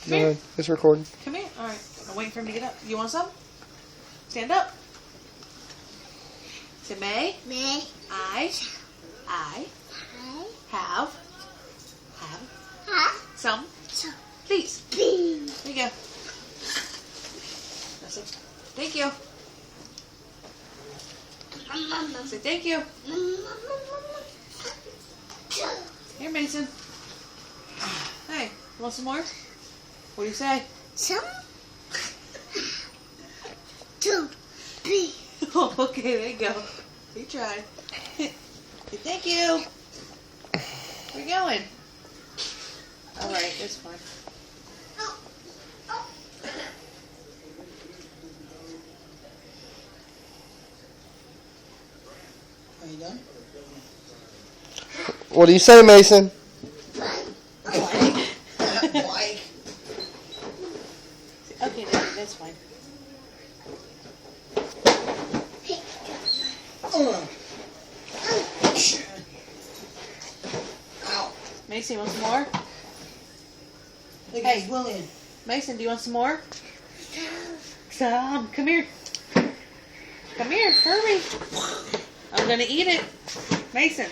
Go ahead. It's recording. Come here. All right. I'm waiting for him to get up. You want some? Stand up. Say May. May I I have have some. some Please. beans. There you go. That's it. Thank you. Say thank you. Here, Mason. Hey, you want some more? What do you say? Some to be. Oh, okay, there you go. You tried. Say thank you. Where you going? All right, that's fine. Are you done? What do you say, Mason? Like. Okay, that's fine. Ow. Mason, you want some more? Look Hey. at William. Mason, do you want some more? Come here. Come here, hurry. I'm gonna eat it. Mason.